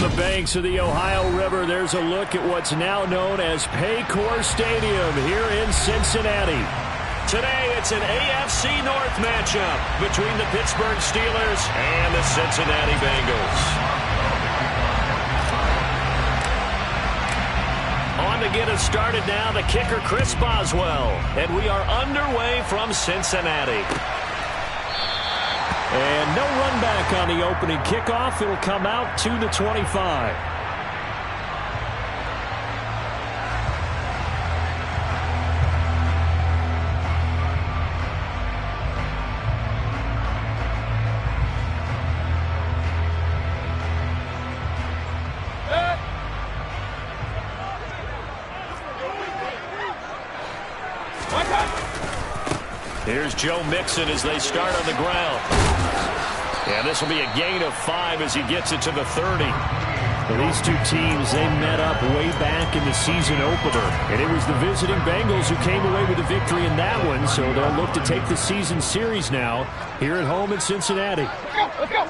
the banks of the Ohio River, there's a look at what's now known as Paycor Stadium here in Cincinnati. Today, it's an AFC North matchup between the Pittsburgh Steelers and the Cincinnati Bengals. On to get us started now, the kicker, Chris Boswell. And we are underway from Cincinnati. And no run back on the opening kickoff. It'll come out to the 25. Here's Joe Mixon as they start on the ground. And this will be a gain of 5 as he gets it to the 30. Well, these two teams, they met up way back in the season opener. And it was the visiting Bengals who came away with the victory in that one. So they'll look to take the season series now here at home in Cincinnati. Let's go.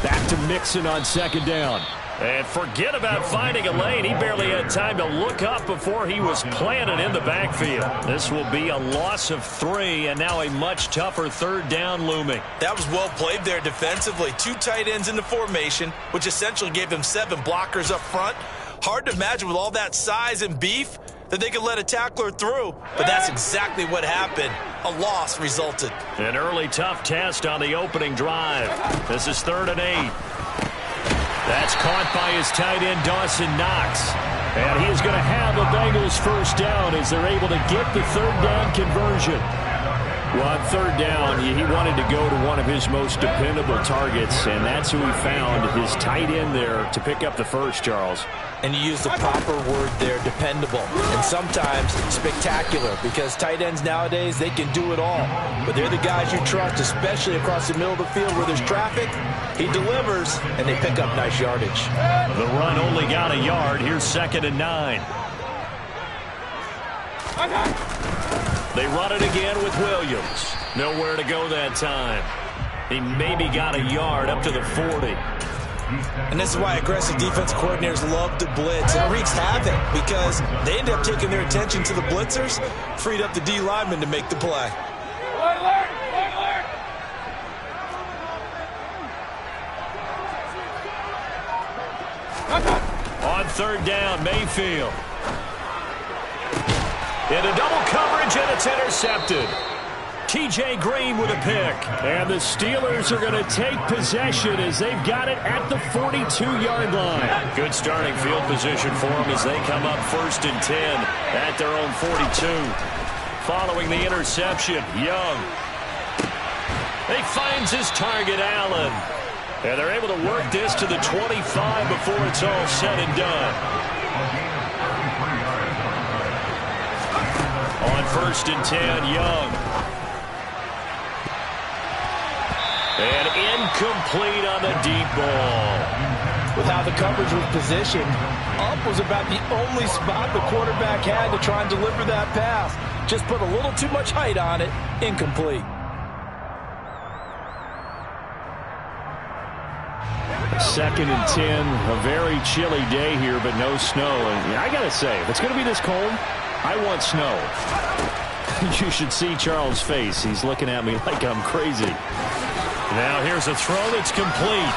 Back to Mixon on second down. And forget about finding a lane. He barely had time to look up before he was planted in the backfield. This will be a loss of 3, and now a much tougher third down looming. That was well played there defensively. 2 tight ends in the formation, which essentially gave them 7 blockers up front. Hard to imagine with all that size and beef that they could let a tackler through, but that's exactly what happened. A loss resulted. An early tough test on the opening drive. This is 3rd and 8. That's caught by his tight end, Dawson Knox. And he is going to have a Bengals first down as they're able to get the third down conversion. Well, on third down, he wanted to go to one of his most dependable targets, and that's who he found, his tight end there, to pick up the first, Charles. And you use the proper word there, dependable, and sometimes spectacular, because tight ends nowadays, they can do it all. But they're the guys you trust, especially across the middle of the field where there's traffic. He delivers, and they pick up nice yardage. The run only got a yard. Here's 2nd and 9. They run it again with Williams. Nowhere to go that time. He maybe got a yard up to the 40. And this is why aggressive defense coordinators love to blitz. It wreaks havoc because they end up taking their attention to the blitzers, freed up the D lineman to make the play. On third down, Mayfield. Into double coverage, and it's intercepted. T.J. Green with a pick. And the Steelers are going to take possession as they've got it at the 42-yard line. Good starting field position for them as they come up 1st and 10 at their own 42. Following the interception, Young. He finds his target, Allen. And they're able to work this to the 25 before it's all said and done. On 1st and 10, Young. And incomplete on the deep ball. With how the coverage was positioned, up was about the only spot the quarterback had to try and deliver that pass. Just put a little too much height on it. Incomplete. 2nd and 10, a very chilly day here, but no snow. And I got to say, if it's going to be this cold, I want snow. You should see Charles' face. He's looking at me like I'm crazy. Now here's a throw that's complete.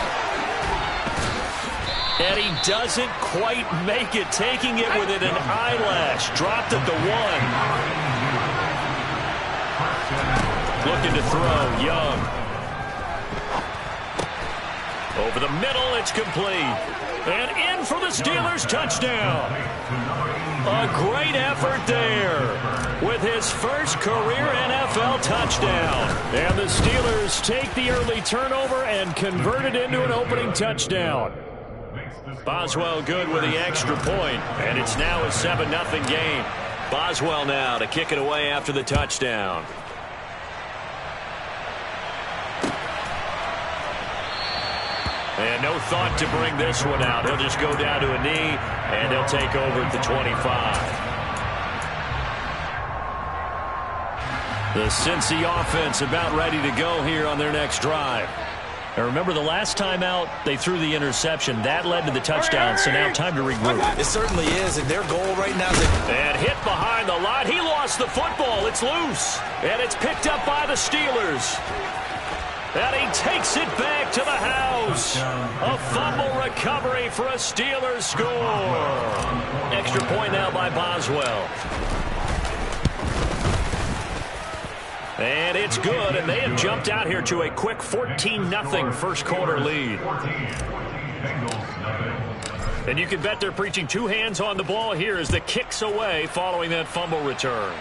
And he doesn't quite make it, taking it within an eyelash. Dropped at the 1. Looking to throw, Young. Over the middle, it's complete. And in for the Steelers, touchdown. A great effort there with his first career NFL touchdown. And the Steelers take the early turnover and convert it into an opening touchdown. Boswell good with the extra point, and it's now a 7-0 game. Boswell now to kick it away after the touchdown. And no thought to bring this one out. He'll just go down to a knee, and they'll take over at the 25. The Cincy offense about ready to go here on their next drive. And remember, the last time out, they threw the interception. That led to the touchdown, so now time to regroup. It certainly is, and their goal right now is... And hit behind the line. He lost the football. It's loose. And it's picked up by the Steelers. And he takes it back to the house. A fumble recovery for a Steelers score. Extra point now by Boswell. And it's good, and they have jumped out here to a quick 14-0 first quarter lead. And you can bet they're preaching two hands on the ball here as the kick's away following that fumble return.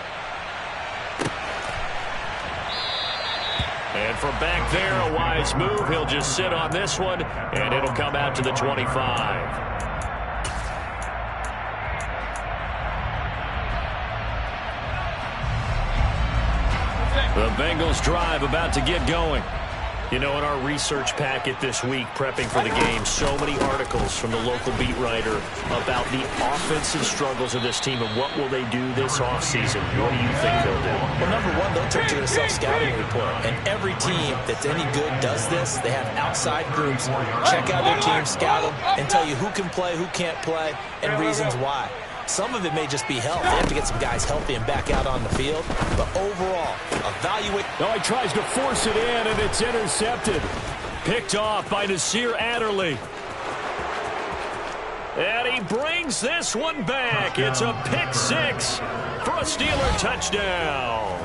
And from back there, a wise move. He'll just sit on this one, and it'll come out to the 25. The Bengals drive about to get going. You know, in our research packet this week, prepping for the game, so many articles from the local beat writer about the offensive struggles of this team and what will they do this offseason. What do you think they'll do? Well, number one, they'll turn to a self-scouting report. And every team that's any good does this. They have outside groups check out their team, scout them, and tell you who can play, who can't play, and reasons why. Some of it may just be health. They have to get some guys healthy and back out on the field. But overall, evaluate. Oh, he tries to force it in, and it's intercepted. Picked off by Nasir Adderley. And he brings this one back. It's a pick six for a Steeler touchdown.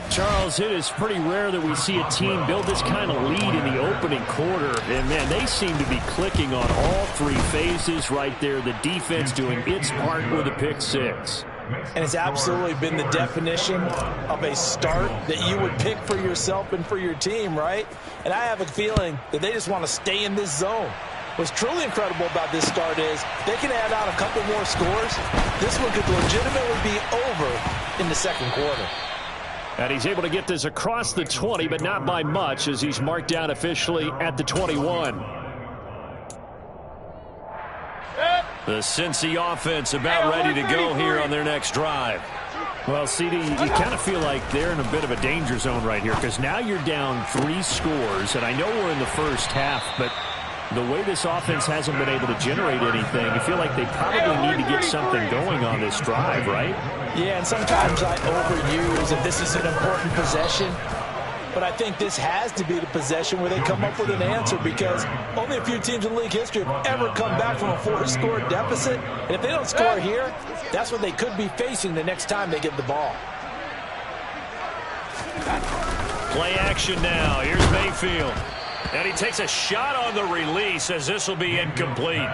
Charles, it is pretty rare that we see a team build this kind of lead in the opening quarter. And, man, they seem to be clicking on all three phases right there. The defense doing its part with a pick six. And it's absolutely been the definition of a start that you would pick for yourself and for your team, right? And I have a feeling that they just want to stay in this zone. What's truly incredible about this start is they can add on a couple more scores. This one could legitimately be over in the second quarter. And he's able to get this across the 20, but not by much, as he's marked down officially at the 21. The Cincy offense about ready to go here on their next drive. Well, CD, you kind of feel like they're in a bit of a danger zone right here, because now you're down 3 scores, and I know we're in the first half, but the way this offense hasn't been able to generate anything, I feel like they probably need to get something going on this drive, right? Yeah, and sometimes I overuse that this is an important possession. But I think this has to be the possession where they come up with an answer, because only a few teams in league history have ever come back from a 4-score deficit. And if they don't score here, that's what they could be facing the next time they get the ball. Play action now. Here's Mayfield. And he takes a shot on the release, as this will be incomplete.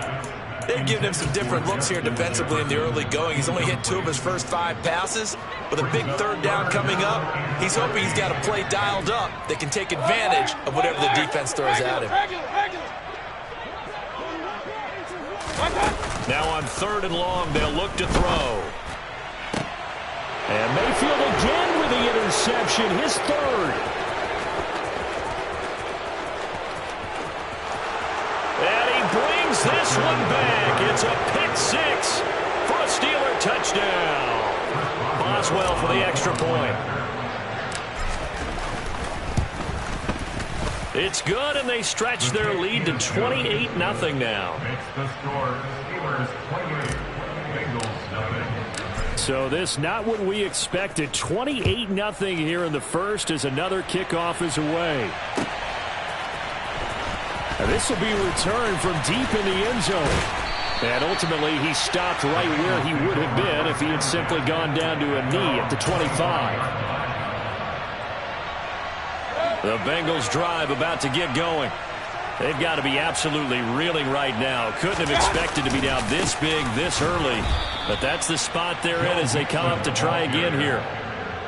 They've given him some different looks here defensively in the early going. He's only hit 2 of his first 5 passes. With a big third down coming up, he's hoping he's got a play dialed up that can take advantage of whatever the defense throws at him. Now on 3rd and long, they'll look to throw. And Mayfield again with the interception, his 3rd. And he brings this one back. It's a pick 6 for a Steeler touchdown. Boswell for the extra point. It's good, and they stretch their lead to 28-0 now. So this not what we expected. 28-0 here in the first as another kickoff is away. And this will be returned from deep in the end zone. And ultimately, he stopped right where he would have been if he had simply gone down to a knee at the 25. The Bengals drive about to get going. They've got to be absolutely reeling right now. Couldn't have expected to be down this big this early. But that's the spot they're in as they come up to try again here.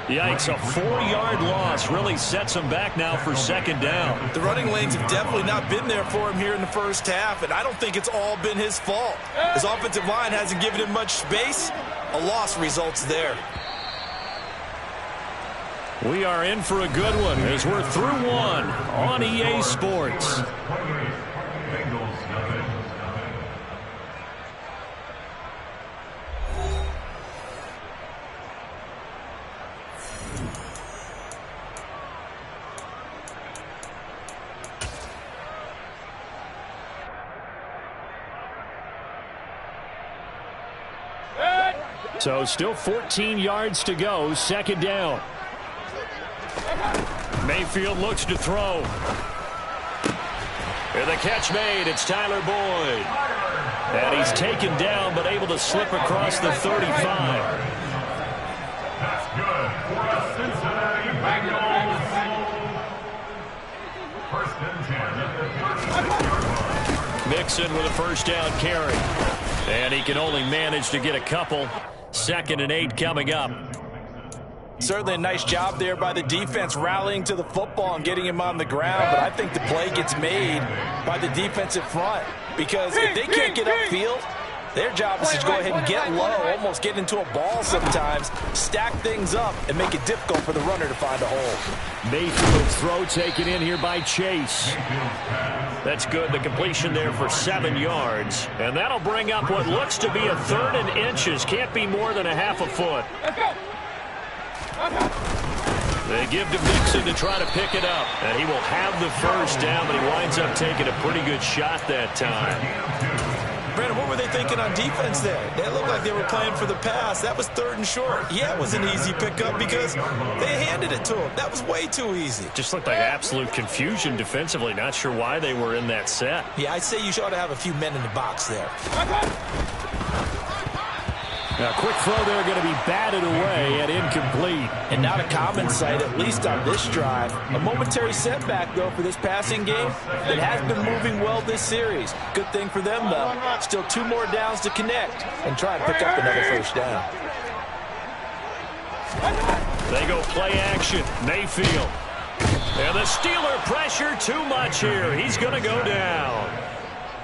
Yikes, a 4-yard loss really sets him back now for 2nd down. The running lanes have definitely not been there for him here in the first half, and I don't think it's all been his fault. His offensive line hasn't given him much space. A loss results there. We are in for a good one as we're through one on EA Sports. So still 14 yards to go, second down. Mayfield looks to throw. And the catch made, it's Tyler Boyd. And he's taken down, but able to slip across the 35. That's good for a Cincinnati Bengals. First and 10. Mixon with a first down carry. And he can only manage to get a couple. 2nd and 8 coming up. Certainly a nice job there by the defense rallying to the football and getting him on the ground. But I think the play gets made by the defensive front. Because if they can't get upfield, their job is to go ahead and get low, almost get into a ball sometimes, stack things up, and make it difficult for the runner to find a hole. Mayfield's throw taken in here by Chase. That's good. The completion there for 7 yards. And that'll bring up what looks to be a 3rd and inches. Can't be more than a half a foot. They give to Mixon to try to pick it up. And he will have the first down, but he winds up taking a pretty good shot that time. Brandon, what were they thinking on defense there? They looked like they were playing for the pass. That was 3rd and short. Yeah, it was an easy pickup because they handed it to him. That was way too easy. Just looked like absolute confusion defensively. Not sure why they were in that set. Yeah, I'd say you ought to have a few men in the box there. Now, quick throw there, going to be batted away and incomplete. And not a common sight, at least on this drive. A momentary setback, though, for this passing game that has been moving well this series. Good thing for them, though. Still 2 more downs to connect and try and pick up another first down. They go play action. Mayfield. And the Steeler pressure too much here. He's going to go down.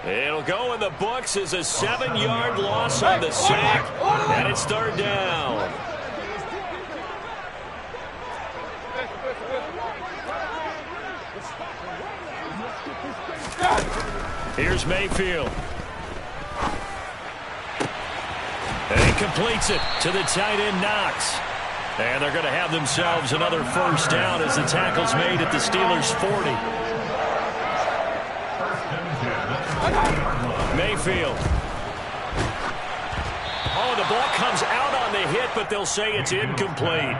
It'll go in the books as a 7-yard loss on the sack, and it's 3rd down. Here's Mayfield. And he completes it to the tight end, Knox. And they're going to have themselves another first down as the tackle's made at the Steelers' 40. Mayfield. Oh, the ball comes out on the hit, but they'll say it's incomplete.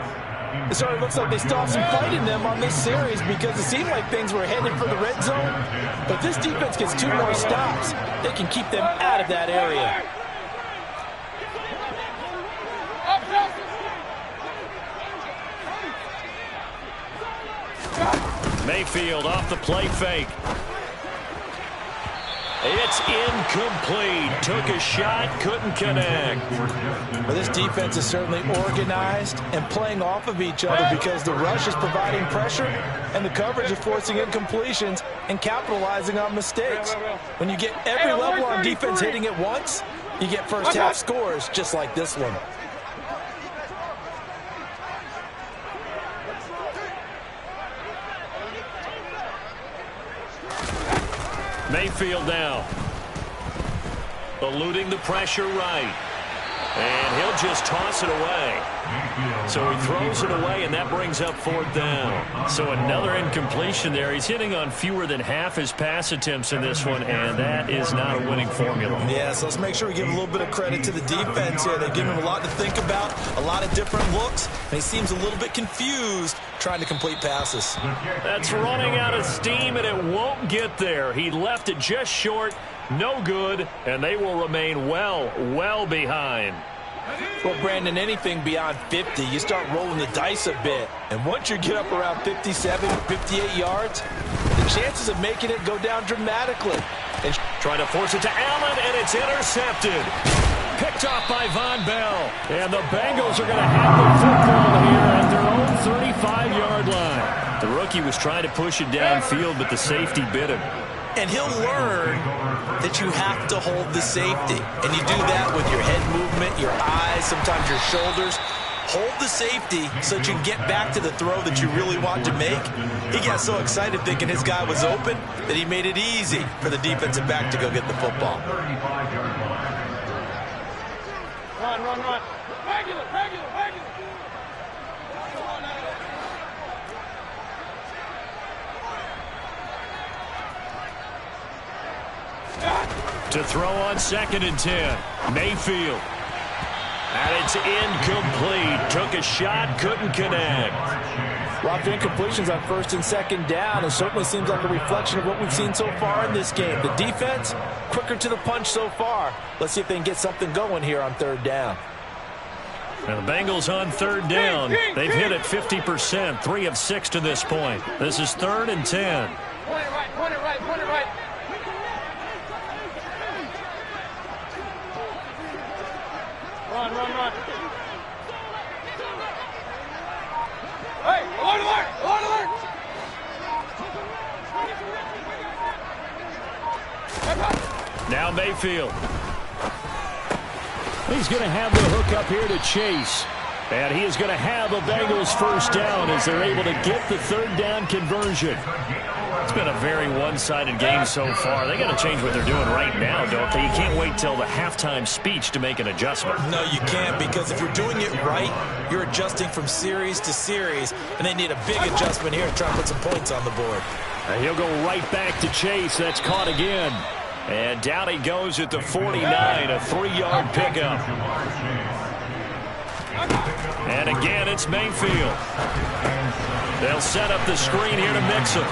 It certainly looks like they stopped some fight in them on this series because it seemed like things were headed for the red zone. But this defense gets 2 more stops. They can keep them out of that area. Mayfield off the play fake. It's incomplete. Took a shot, couldn't connect. Well, this defense is certainly organized and playing off of each other because the rush is providing pressure and the coverage is forcing incompletions and capitalizing on mistakes. When you get every level on defense hitting at once, you get first half scores just like this one. Mayfield now. Eluding the pressure right. And he'll just toss it away. So he throws it away, and that brings up 4th down. So another incompletion there. He's hitting on fewer than half his pass attempts in this one, and that is not a winning formula. Yeah, so let's make sure we give a little bit of credit to the defense here. They've given him a lot to think about, a lot of different looks, and he seems a little bit confused trying to complete passes. That's running out of steam, and it won't get there. He left it just short, no good, and they will remain well behind. Well, Brandon, anything beyond 50, you start rolling the dice a bit. And once you get up around 57, 58 yards, the chances of making it go down dramatically. And trying to force it to Allen, and it's intercepted. Picked off by Von Bell. And the Bengals are going to have the football here at their own 35-yard line. The rookie was trying to push it downfield, but the safety bit him. And he'll learn that you have to hold the safety. And you do that with your head movement, your eyes, sometimes your shoulders. Hold the safety so that you can get back to the throw that you really want to make. He got so excited thinking his guy was open that he made it easy for the defensive back to go get the football. Run. Regular. To throw on 2nd and 10. Mayfield. And it's incomplete. Took a shot, couldn't connect. Rough incompletions on first and second down. It certainly seems like a reflection of what we've seen so far in this game. The defense, quicker to the punch so far. Let's see if they can get something going here on third down. And the Bengals on third down. They've hit it 50%, 3 of 6 to this point. This is 3rd and 10. Point it right, point it right, point it right. Run, run, run. Hey, alert, alert, alert, alert. Now Mayfield. He's going to have the hook up here to Chase. And he is going to have a Bengals first down as they're able to get the third down conversion. It's been a very one-sided game so far. They got to change what they're doing right now, don't they? You can't wait till the halftime speech to make an adjustment. No, you can't, because if you're doing it right, you're adjusting from series to series, and they need a big adjustment here to try and put some points on the board. And he'll go right back to Chase. That's caught again. And down he goes at the 49, a 3-yard pickup. And again, it's Mayfield. They'll set up the screen here to Mixon.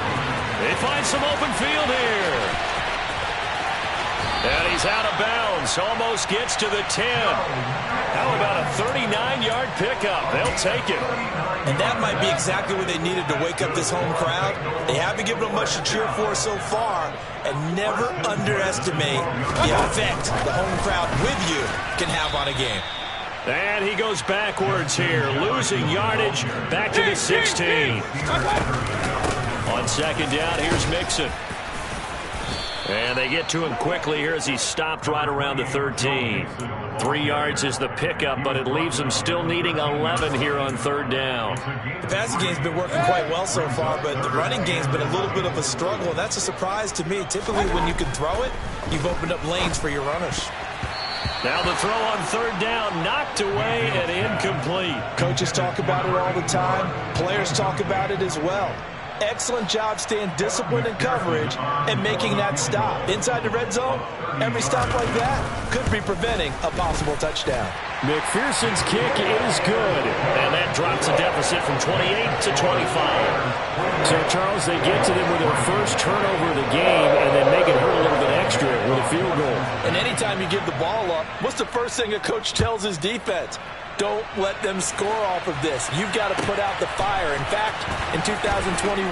They find some open field here. And he's out of bounds. Almost gets to the 10. How about a 39-yard pickup? They'll take it. And that might be exactly what they needed to wake up this home crowd. They haven't given them much to cheer for so far. And never underestimate the effect the home crowd with you can have on a game. And he goes backwards here, losing yardage back to the 16. On second down, here's Mixon. And they get to him quickly here as he's stopped right around the 13. 3 yards is the pickup, but it leaves them still needing 11 here on third down. The passing game's been working quite well so far, but the running game's been a little bit of a struggle, and that's a surprise to me. Typically, when you can throw it, you've opened up lanes for your runners. Now the throw on third down, knocked away and incomplete. Coaches talk about it all the time. Players talk about it as well. Excellent job staying disciplined in coverage and making that stop. Inside the red zone, every stop like that could be preventing a possible touchdown. McPherson's kick is good, and that drops a deficit from 28 to 25. So, Charles, they get to them with their first turnover of the game and then make it hurt a little bit extra with a field goal. And anytime you give the ball up, what's the first thing a coach tells his defense? Don't let them score off of this. You've got to put out the fire. In fact, in 2021,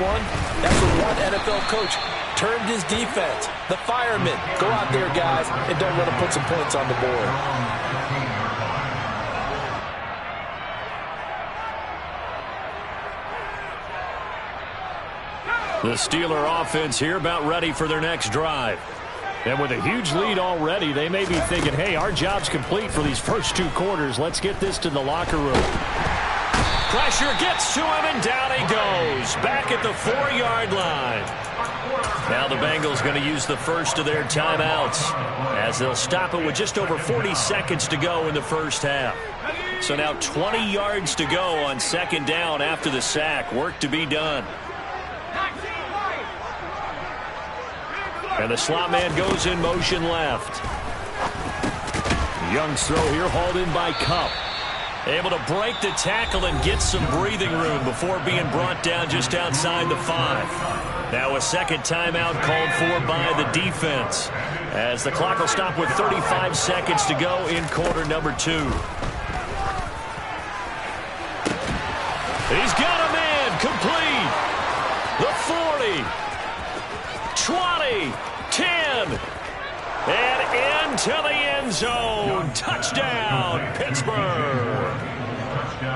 that's what one NFL coach termed his defense. The firemen. Go out there, guys, and don't let them put some points on the board. The Steeler offense here about ready for their next drive. And with a huge lead already, they may be thinking, hey, our job's complete for these first 2 quarters. Let's get this to the locker room. Pressure gets to him, and down he goes. Back at the 4-yard line. Now the Bengals going to use the first of their timeouts as they'll stop it with just over 40 seconds to go in the first half. So now 20 yards to go on second down after the sack. Work to be done. And the slot man goes in motion left. Young's throw here hauled in by Kupp. Able to break the tackle and get some breathing room before being brought down just outside the 5. Now a second timeout called for by the defense, as the clock will stop with 35 seconds to go in quarter number 2. He's got a man complete. The 40. 20, 10, and into the end zone. Touchdown, Pittsburgh.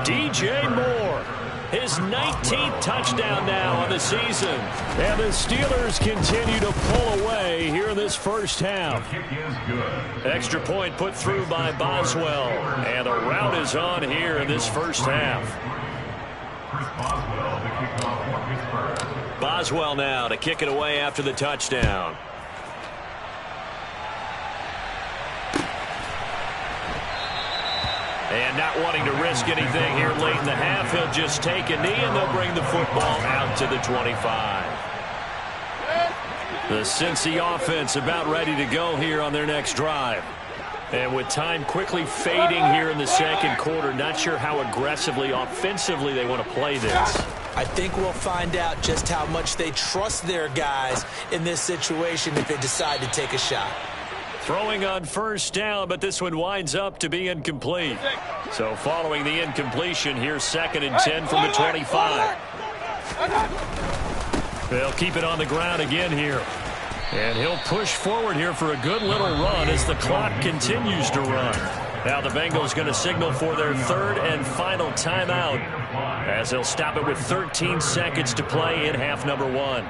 DJ Moore, his 19th touchdown now on the season. And the Steelers continue to pull away here in this first half. Extra point put through by Boswell. And the rout is on here in this first half. Boswell now to kick it away after the touchdown. And not wanting to risk anything here late in the half, he'll just take a knee and they'll bring the football out to the 25. The Cincy offense about ready to go here on their next drive. And with time quickly fading here in the second quarter, not sure how aggressively, offensively they want to play this. I think we'll find out just how much they trust their guys in this situation if they decide to take a shot. Throwing on first down, but this one winds up to be incomplete. So following the incompletion, here's 2nd and 10 from the 25. They'll keep it on the ground again here. And he'll push forward here for a good little run as the clock continues to run. Now the Bengals going to signal for their 3rd and final timeout as they'll stop it with 13 seconds to play in half number 1.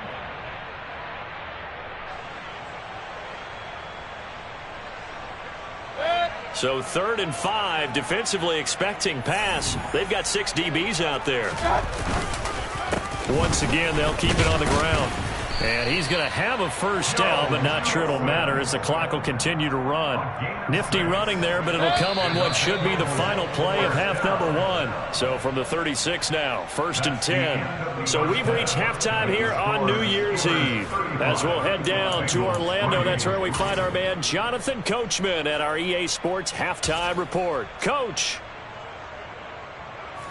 So 3rd and 5, defensively expecting pass. They've got 6 DBs out there. Once again, they'll keep it on the ground. And he's going to have a first down, but not sure it'll matter as the clock will continue to run. Nifty running there, but it'll come on what should be the final play of half number 1. So from the 36 now, 1st and 10. So we've reached halftime here on New Year's Eve. As we'll head down to Orlando, that's where we find our man Jonathan Coachman at our EA Sports Halftime Report. Coach.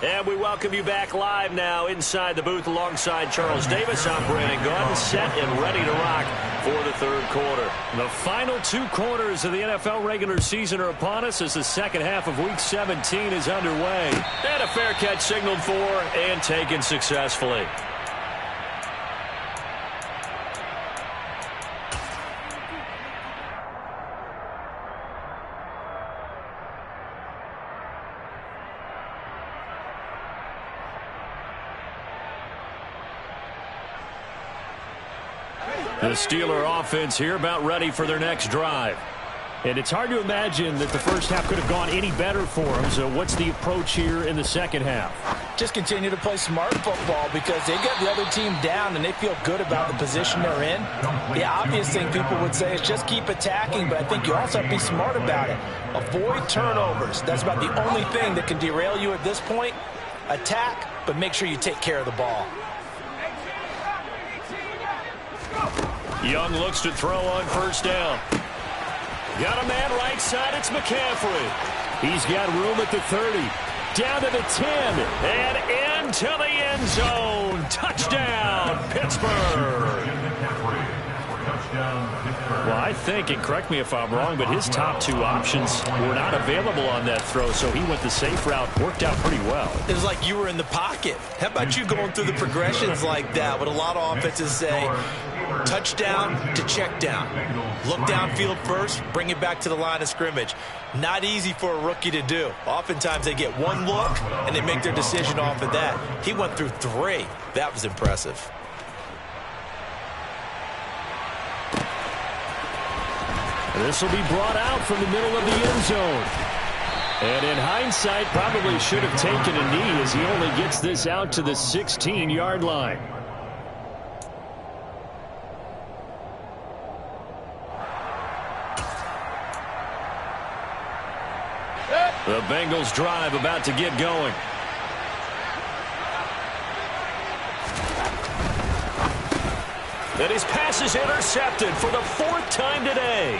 And we welcome you back live now inside the booth alongside Charles Davis. I'm Brandon Gaudin, set and ready to rock for the 3rd quarter. The final 2 quarters of the NFL regular season are upon us as the second half of Week 17 is underway. And a fair catch signaled for and taken successfully. The Steeler offense here about ready for their next drive. And it's hard to imagine that the first half could have gone any better for them. So what's the approach here in the second half? Just continue to play smart football because they get the other team down and they feel good about the position they're in. The obvious thing people would say is just keep attacking, but I think you also have to be smart about it. Avoid turnovers. That's about the only thing that can derail you at this point. Attack, but make sure you take care of the ball. Young looks to throw on first down. Got a man right side. It's McCaffrey. He's got room at the 30. Down to the 10. And into the end zone. Touchdown, Pittsburgh. Well, I think, and correct me if I'm wrong, but his top 2 options were not available on that throw, so he went the safe route. Worked out pretty well. It was like you were in the pocket. How about you going through the progressions like that? What a lot of offenses say, touchdown to check down. Look downfield first, bring it back to the line of scrimmage. Not easy for a rookie to do. Oftentimes they get one look and they make their decision off of that. He went through 3. That was impressive. This will be brought out from the middle of the end zone. And in hindsight, probably should have taken a knee as he only gets this out to the 16-yard line. The Bengals drive about to get going. And his pass is intercepted for the 4th time today.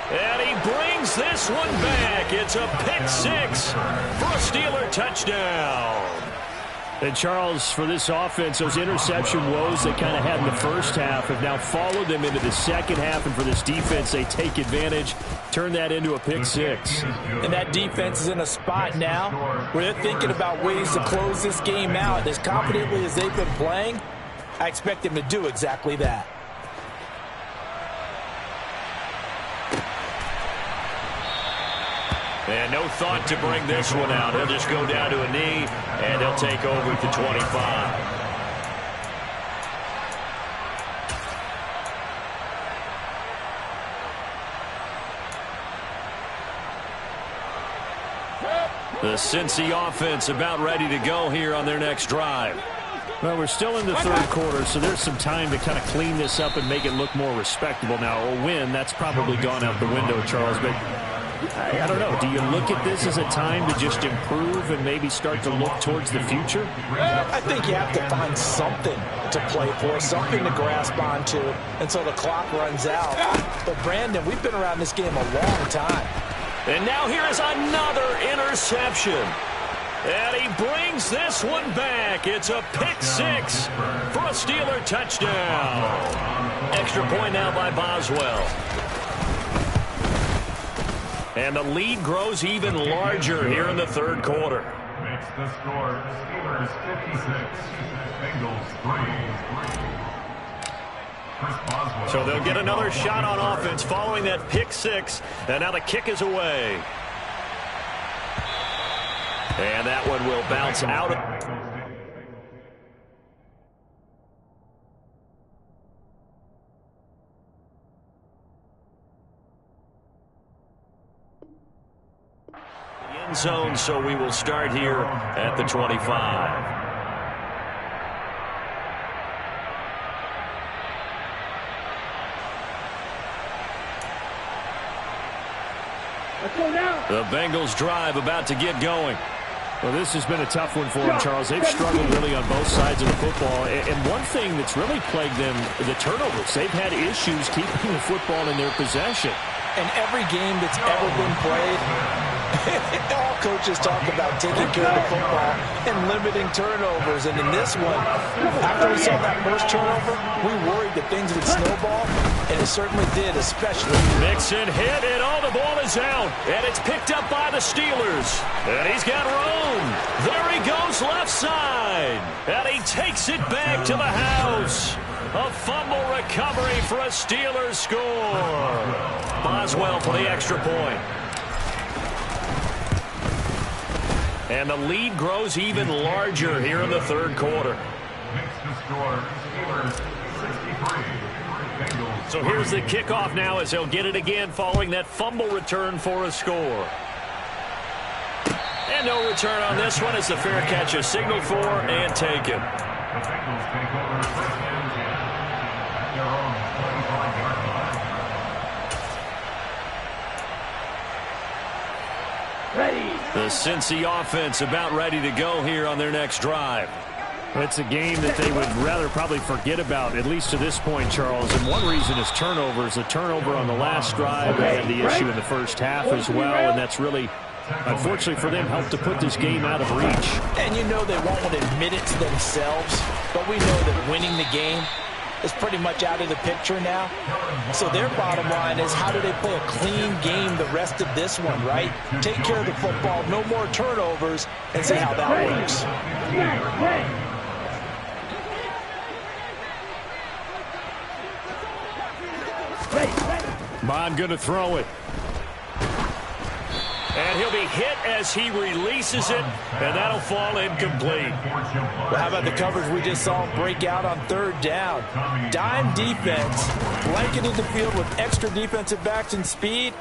And he brings this one back. It's a pick 6 for a Steeler touchdown. And Charles, for this offense, those interception woes they kind of had in the first half have now followed them into the second half. And for this defense, they take advantage, turn that into a pick 6. And that defense is in a spot now where they're thinking about ways to close this game out. As confidently as they've been playing, I expect them to do exactly that. And no thought to bring this one out. He'll just go down to a knee, and he'll take over at the 25. The Cincy offense about ready to go here on their next drive. Well, we're still in the 3rd quarter, so there's some time to kind of clean this up and make it look more respectable. Now, a win, that's probably gone out the window, Charles, but I don't know. Do you look at this as a time to just improve and maybe start to look towards the future? I think you have to find something to play for, something to grasp onto until the clock runs out. But, Brandon, we've been around this game a long time. And now here is another interception. And he brings this one back. It's a pick six for a Steeler touchdown. Extra point now by Boswell. And the lead grows even larger here in the third quarter. Makes the score. Steelers 56, Bengals 3. So they'll get another shot on offense following that pick six. And now the kick is away. And that one will bounce out. The end zone, so we will start here at the 25. The Bengals drive about to get going. Well, this has been a tough one for them, Charles. They've struggled really on both sides of the football. And one thing that's really plagued them, the turnovers. They've had issues keeping the football in their possession. And every game that's ever been played, all coaches talk about taking care of the football and limiting turnovers. And in this one, after we saw that first turnover, we worried that things would snowball, and it certainly did, especially. Mixon hit, and all the ball is out. And it's picked up by the Steelers. And he's got room. There he goes left side. And he takes it back to the house. A fumble recovery for a Steelers score. Boswell for the extra point. And the lead grows even larger here in the third quarter. Makes the score. Steelers 63, Bengals. So here's the kickoff now as they'll get it again following that fumble return for a score. And no return on this one as the fair catch is signaled for and taken. The Bengals take over first and 10 at their own 25-yard line. The Cincy offense about ready to go here on their next drive. It's a game that they would rather probably forget about, at least to this point, Charles. And one reason is turnovers. A turnover on the last drive and the issue in the first half as well. And that's really, unfortunately for them, helped to put this game out of reach. And you know they won't want to admit it to themselves, but we know that winning the game is pretty much out of the picture now. So their bottom line is, how do they play a clean game the rest of this one, right? Take care of the football, no more turnovers, and see how that works. Bond going to throw it. And he'll be hit as he releases it, and that'll fall incomplete. Well, how about the coverage we just saw break out on third down? Dime defense, blanketed the field with extra defensive backs and speed,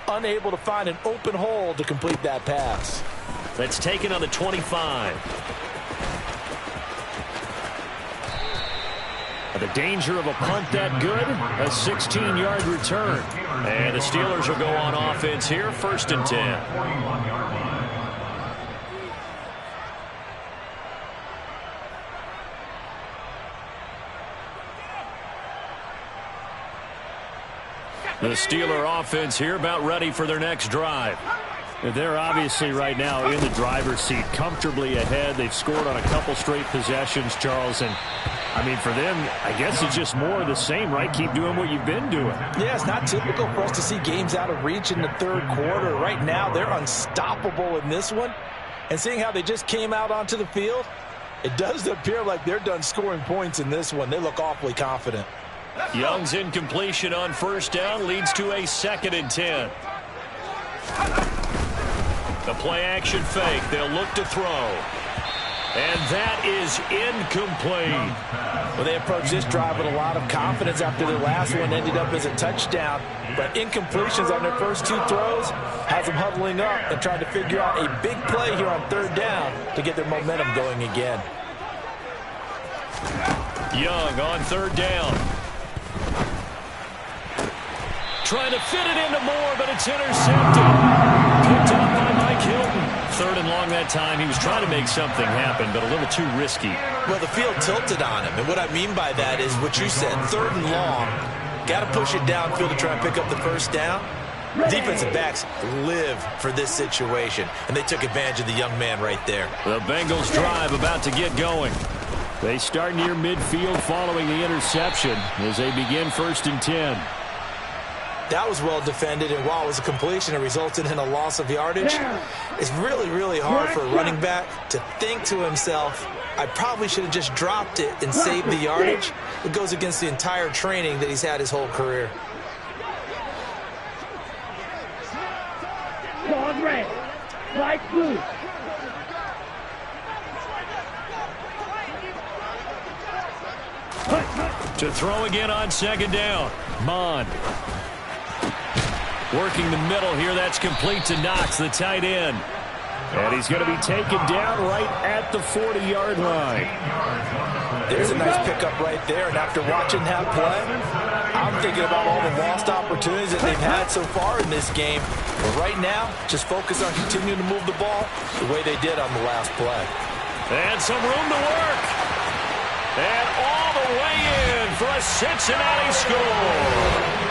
unable to find an open hole to complete that pass. That's taken on the 25. The danger of a punt that good, a 16-yard return. And the Steelers will go on offense here, first and 10. 41-yard line. The Steeler offense here about ready for their next drive. They're obviously right now in the driver's seat, comfortably ahead. They've scored on a couple straight possessions, Charles. And, I mean, for them, I guess it's just more of the same, right? Keep doing what you've been doing. Yeah, it's not typical for us to see games out of reach in the third quarter. Right now, they're unstoppable in this one. And seeing how they just came out onto the field, it does appear like they're done scoring points in this one. They look awfully confident. Young's incompletion on first down leads to a 2nd and 10. The play-action fake. They'll look to throw. And that is incomplete. Well, they approached this drive with a lot of confidence after their last one ended up as a touchdown. But incompletions on their first two throws has them huddling up and trying to figure out a big play here on third down to get their momentum going again. Young on third down. Trying to fit it into Moore, but it's intercepted. Picked up by Mike Hilton. 3rd and long that time. He was trying to make something happen, but a little too risky. Well, the field tilted on him, and what I mean by that is what you said, 3rd and long. Got to push it downfield to try and pick up the first down. Defensive backs live for this situation, and they took advantage of the young man right there. The Bengals drive about to get going. They start near midfield following the interception as they begin 1st and 10. That was well defended, and while it was a completion, it resulted in a loss of yardage. It's really, really hard for a running back to think to himself, I probably should have just dropped it and saved the yardage. It goes against the entire training that he's had his whole career. Dog red, light blue. To throw again on 2nd down. Mond. Working the middle here. That's complete to Knox, the tight end. And he's going to be taken down right at the 40-yard line. There's a nice pickup right there. And after watching that play, I'm thinking about all the lost opportunities that they've had so far in this game. But right now, just focus on continuing to move the ball the way they did on the last play. And some room to work. And all the way in for a Cincinnati score.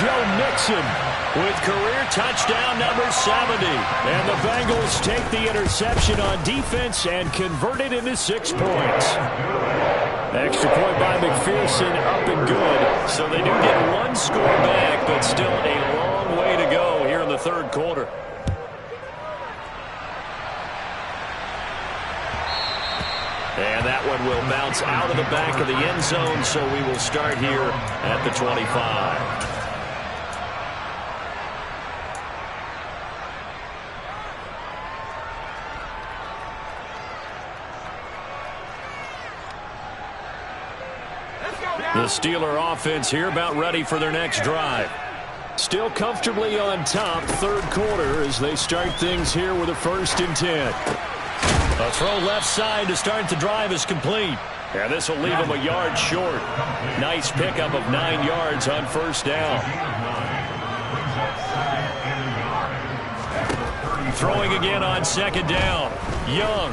Joe Mixon with career touchdown number 70. And the Bengals take the interception on defense and convert it into 6 points. Extra point by McPherson, up and good. So they do get 1 score back, but still a long way to go here in the 3rd quarter. And that one will bounce out of the back of the end zone, so we will start here at the 25. The Steeler offense here about ready for their next drive. Still comfortably on top, 3rd quarter as they start things here with a 1st and 10. A throw left side to start the drive is complete. And this will leave him a yard short. Nice pickup of 9 yards on 1st down. Throwing again on 2nd down. Young.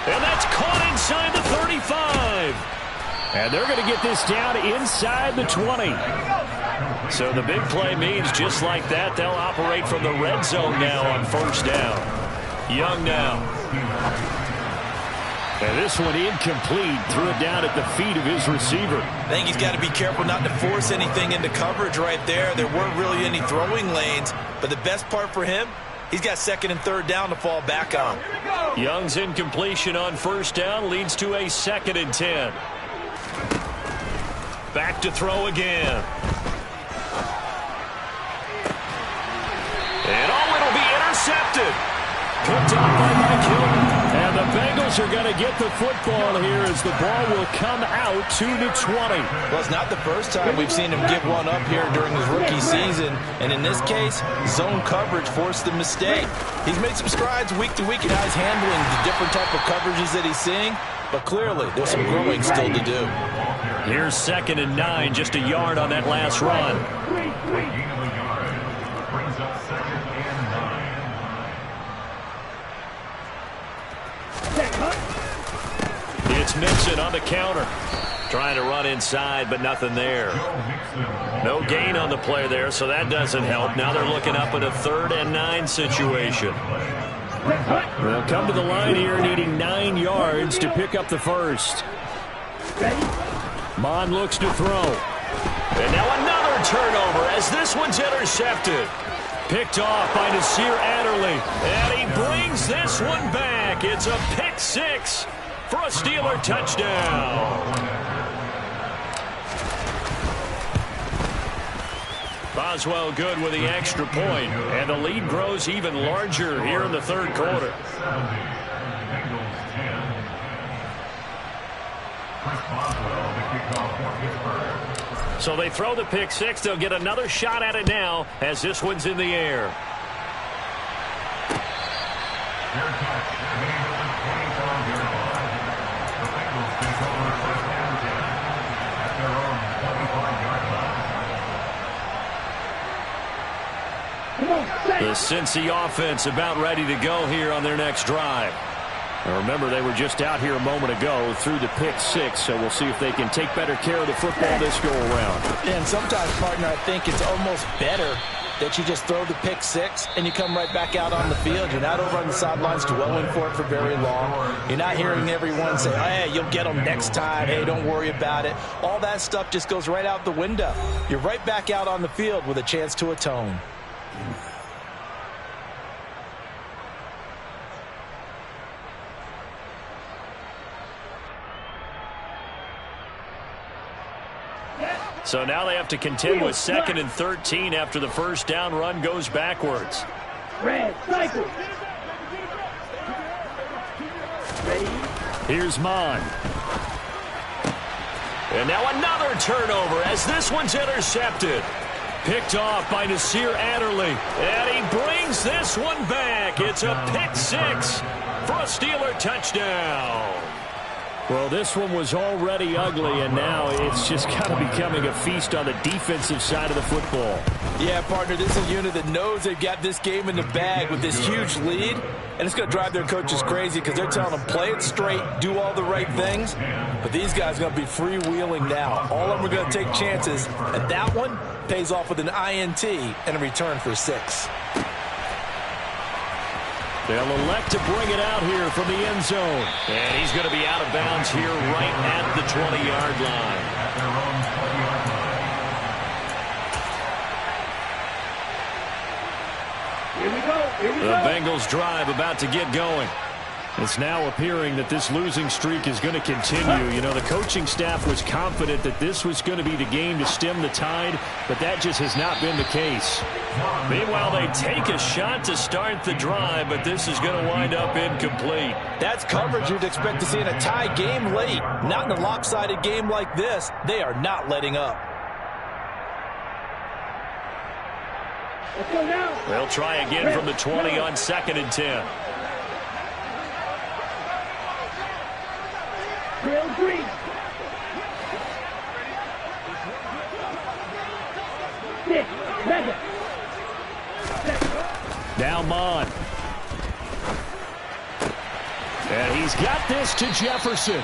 And that's caught inside the 35. And they're going to get this down inside the 20. So the big play means just like that, they'll operate from the red zone now on 1st down. Young now. And this one incomplete. Threw it down at the feet of his receiver. I think he's got to be careful not to force anything into coverage right there. There weren't really any throwing lanes. But the best part for him, he's got 2nd and 3rd down to fall back on. Young's incompletion on 1st down leads to a 2nd and 10. Back to throw again. And it'll be intercepted. Picked off by Mike Hilton. And the Bengals are going to get the football here as the ball will come out to the 20. Well, it's not the first time we've seen him give one up here during his rookie season. And in this case, zone coverage forced the mistake. He's made some strides week to week in how he's handling the different type of coverages that he's seeing. But clearly, there's some growing still to do. Here's 2nd and 9, just a yard on that last run. It's Mixon on the counter. Trying to run inside, but nothing there. No gain on the play there, so that doesn't help. Now they're looking up at a 3rd and 9 situation. They'll come to the line here needing 9 yards to pick up the 1st. Mond looks to throw. And now another turnover as this one's intercepted. Picked off by Nasir Adderley. And he brings this one back. It's a pick 6 for a Steeler touchdown. Boswell good with the extra point, and the lead grows even larger here in the 3rd quarter. So they throw the pick 6. They'll get another shot at it now as this one's in the air. The Cincy offense about ready to go here on their next drive. Now remember, they were just out here a moment ago through the pick six, so we'll see if they can take better care of the football this go-around. And sometimes, partner, I think it's almost better that you just throw the pick six and you come right back out on the field. You're not over on the sidelines dwelling for it for very long. You're not hearing everyone say, hey, you'll get them next time. Hey, don't worry about it. All that stuff just goes right out the window. You're right back out on the field with a chance to atone. So now they have to contend with 2nd and 13 after the first down run goes backwards. Red, cycle. Ready? Here's Mon. And now another turnover as this one's intercepted. Picked off by Nasir Adderley. And he brings this one back. It's a pick six for a Steeler touchdown. Well, this one was already ugly, and now it's just kind of becoming a feast on the defensive side of the football. Yeah, partner, this is a unit that knows they've got this game in the bag with this huge lead, and it's going to drive their coaches crazy because they're telling them play it straight, do all the right things, but these guys are going to be freewheeling now. All of them are going to take chances, and that one pays off with an INT and a return for 6. They'll elect to bring it out here from the end zone. And he's going to be out of bounds here right at the 20-yard line. Here we go. Here we The go. Bengals drive about to get going. It's now appearing that this losing streak is going to continue. You know, the coaching staff was confident that this was going to be the game to stem the tide, but that just has not been the case. Meanwhile, they take a shot to start the drive, but this is going to wind up incomplete. That's coverage you'd expect to see in a tie game late. Not in a lopsided game like this. They are not letting up. Let's go now. They'll try again from the 20 on 2nd and 10. Drill green. Six, seven. Now Mon. And he's got this to Jefferson.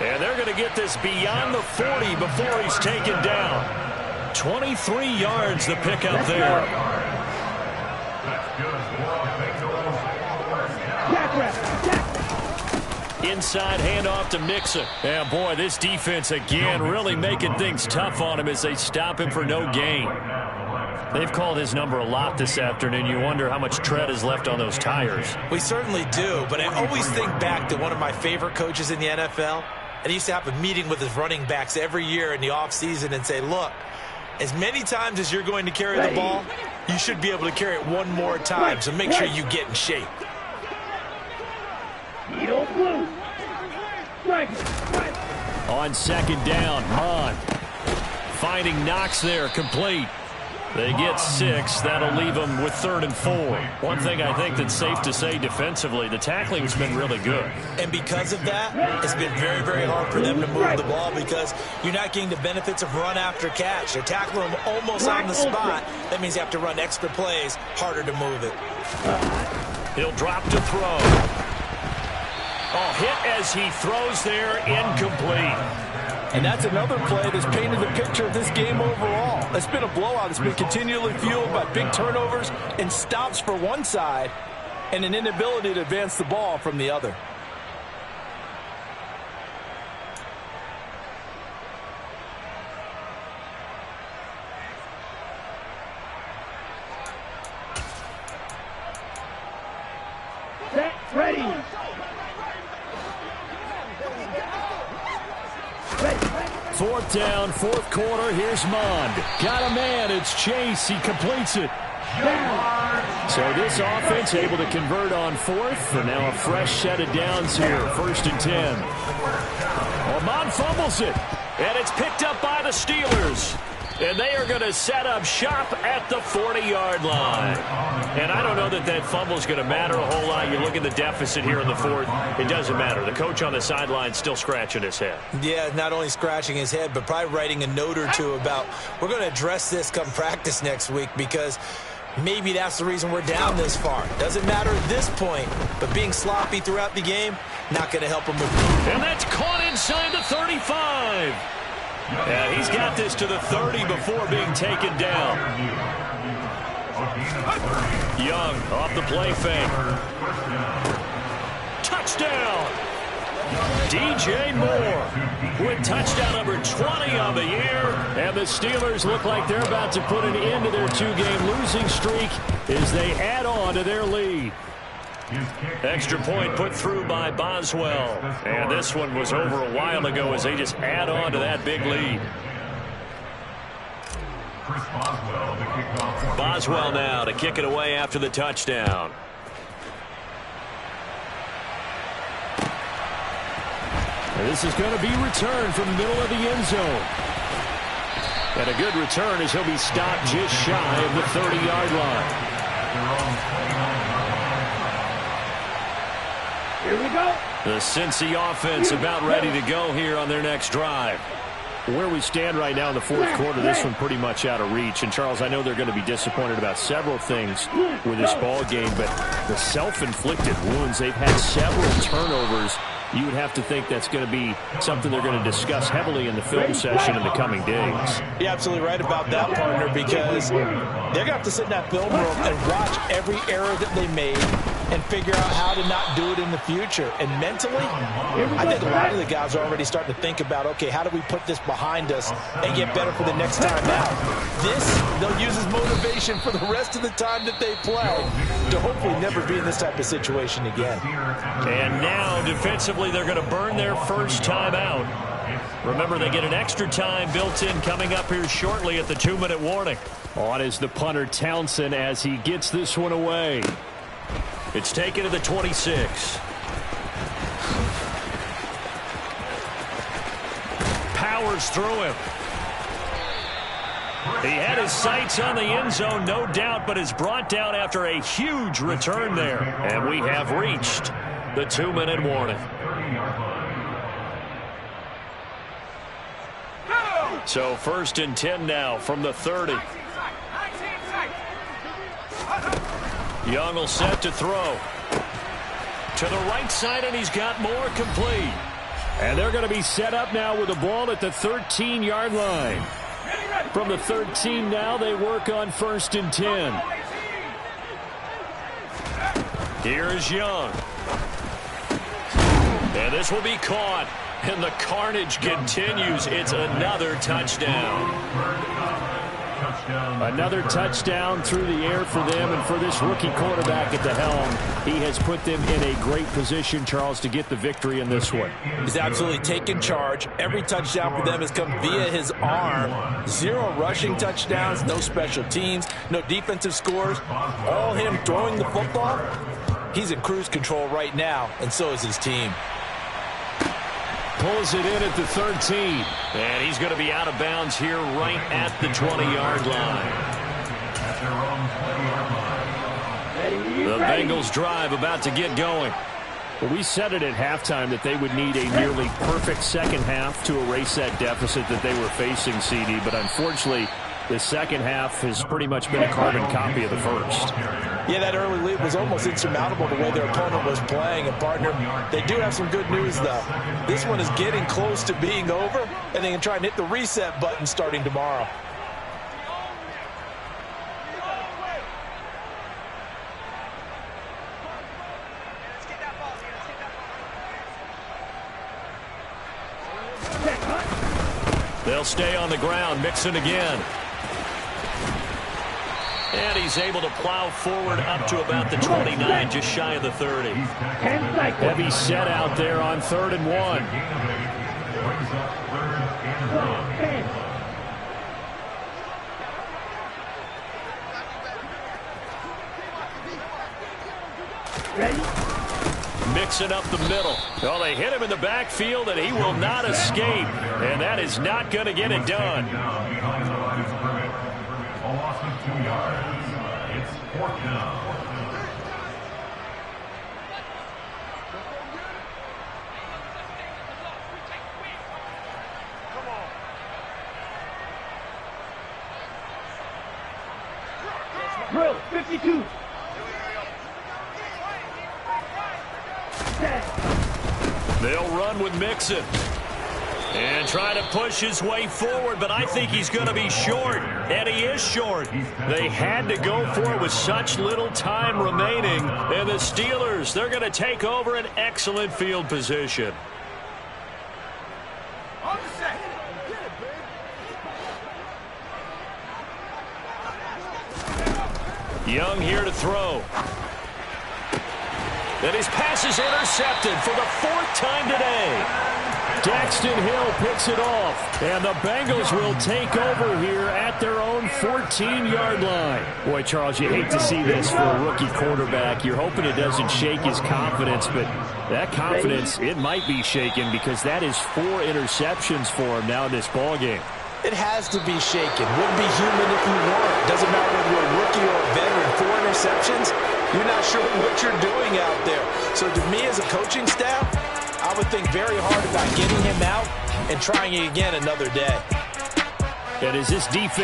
And they're going to get this beyond the 40 before he's taken down. 23 yards the pickup there. Jack rep. Jack. Inside handoff to Mixon. Yeah, boy, this defense again really making things tough on him as they stop him for no gain. They've called his number a lot this afternoon. You wonder how much tread is left on those tires. We certainly do, but I always think back to one of my favorite coaches in the NFL. And he used to have a meeting with his running backs every year in the offseason and say, look, as many times as you're going to carry the ball, you should be able to carry it one more time, so make sure you get in shape. Needle blue. Strike. Strike. On 2nd down, Mon finding Knox there, complete. They get 6. That'll leave them with 3rd and 4. One thing I think that's safe to say defensively, the tackling's been really good. And because of that, it's been very, very hard for them to move the ball because you're not getting the benefits of run after catch. They're tackling them almost on the spot. That means you have to run extra plays, harder to move it. He'll drop to throw. Oh, hit as he throws there, incomplete. And that's another play that's painted the picture of this game overall. It's been a blowout. It's been continually fueled by big turnovers and stops for one side and an inability to advance the ball from the other. Set. Ready. 4th down, 4th quarter. Here's Mond. Got a man. It's Chase. He completes it. So this offense able to convert on 4th. And now a fresh set of downs here. 1st and 10. Well, Mond fumbles it. And it's picked up by the Steelers. And they are going to set up shop at the 40-yard line. And I don't know that that fumble is going to matter a whole lot. You look at the deficit here in the 4th. It doesn't matter. The coach on the sideline still scratching his head. Yeah, not only scratching his head, but probably writing a note or two about we're going to address this come practice next week because Maybe that's the reason we're down this far. Doesn't matter at this point, but being sloppy throughout the game, not going to help him with. And that's caught inside the 35. Yeah, he's got this to the 30 before being taken down. Young off the play fake. Touchdown! DJ Moore with touchdown number 20 on the year. And the Steelers look like they're about to put an end to their two-game losing streak as they add on to their lead. Extra point put through by Boswell. And this one was over a while ago as they just add on to that big lead. Boswell now to kick it away after the touchdown. And this is going to be returned from the middle of the end zone. And a good return as he'll be stopped just shy of the 30-yard line. Here we go. The Cincy offense about ready to go here on their next drive. Where we stand right now in the fourth quarter, this one pretty much out of reach. And, Charles, I know they're going to be disappointed about several things with this ball game, but the self-inflicted wounds, they've had several turnovers. You would have to think that's going to be something they're going to discuss heavily in the film session in the coming days. You're absolutely right about that, partner, because they're going to have to sit in that film room and watch every error that they made and figure out how to not do it in the future. And mentally, I think a lot of the guys are already starting to think about, okay, how do we put this behind us and get better for the next time out? This, they'll use as motivation for the rest of the time that they play to hopefully never be in this type of situation again. And now, defensively, they're going to burn their first time out. Remember, they get an extra time built in coming up here shortly at the 2-minute warning. On is the punter Townsend as he gets this one away. It's taken to the 26. Powers through him. He had his sights on the end zone, no doubt, but is brought down after a huge return there. And we have reached the 2-minute warning. So 1st and 10 now from the 30. Young will set to throw. To the right side, and he's got more complete. And they're going to be set up now with the ball at the 13-yard line. From the 13 now, they work on 1st and 10. Here is Young. And this will be caught. And the carnage continues. It's another touchdown. Another touchdown through the air for them, and for this rookie quarterback at the helm, he has put them in a great position, Charles, to get the victory in this one. He's absolutely taken charge. Every touchdown for them has come via his arm. 0 rushing touchdowns, no special teams, no defensive scores. All him throwing the football. He's in cruise control right now, and so is his team. Pulls it in at the 13. And he's going to be out of bounds here right at the 20-yard line. The Bengals drive about to get going. Well, we said it at halftime that they would need a nearly perfect second half to erase that deficit that they were facing, CD. But unfortunately, the second half has pretty much been a carbon copy of the first. Yeah, that early lead was almost insurmountable the way their opponent was playing. And, partner, they do have some good news, though. This one is getting close to being over, and they can try and hit the reset button starting tomorrow. They'll stay on the ground, Mixon again. And he's able to plow forward up to about the 29, just shy of the 30. Heavy set out there on 3rd and 1. Mixing up the middle. Well, they hit him in the backfield, and he will not escape. And that is not going to get it done. A loss of 2 yards. It's 4th down. Drill, 52. Set. They'll run with Mixon. And try to push his way forward, but I think he's going to be short. And he is short. They had to go for it with such little time remaining. And the Steelers, they're going to take over an excellent field position. Young here to throw. And his pass is intercepted for the 4th time today. Daxton Hill picks it off, and the Bengals will take over here at their own 14-yard line. Boy, Charles, you hate to see this for a rookie quarterback. You're hoping it doesn't shake his confidence, but that confidence, it might be shaken because that is 4 interceptions for him now in this ballgame. It has to be shaken. Wouldn't be human if you weren't. Doesn't matter whether you're a rookie or a veteran. 4 interceptions, you're not sure what you're doing out there. So to me as a coaching staff, I would think very hard about getting him out and trying it again another day. And as this defense